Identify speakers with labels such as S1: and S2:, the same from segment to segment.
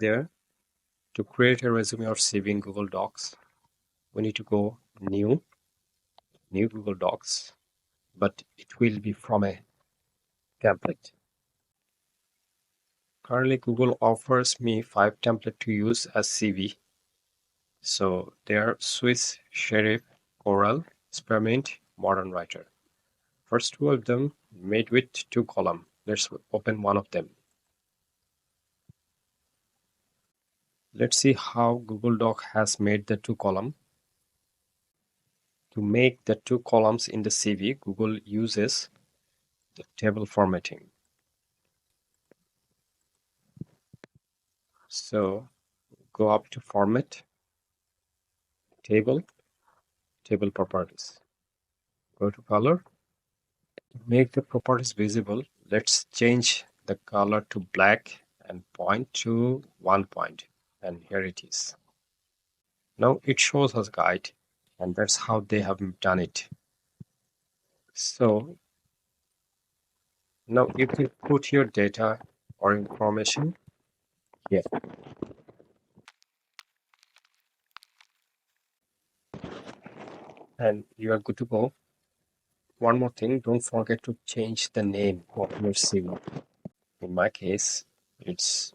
S1: there. To create a resume or CV in Google Docs, we need to go new Google Docs, but it will be from a template. Currently, Google offers me 5 templates to use as CV. So they are Swiss, Sheriff, Coral, Spearmint, Modern Writer. First two of them made with 2 columns. Let's open one of them. Let's see how Google Doc has made the 2 columns. To make the 2 columns in the CV, Google uses the table formatting. So go up to Format, Table, Table Properties. Go to Color. To make the properties visible, let's change the color to black and point to 1 point. And here it is. Now it shows us guide, and that's how they have done it. So now you can put your data or information here. And you are good to go. One more thing, don't forget to change the name of your CV. In my case, it's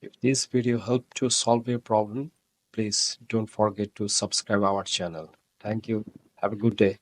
S1: if this video helped to solve your problem, please don't forget to subscribe our channel. Thank you. Have a good day.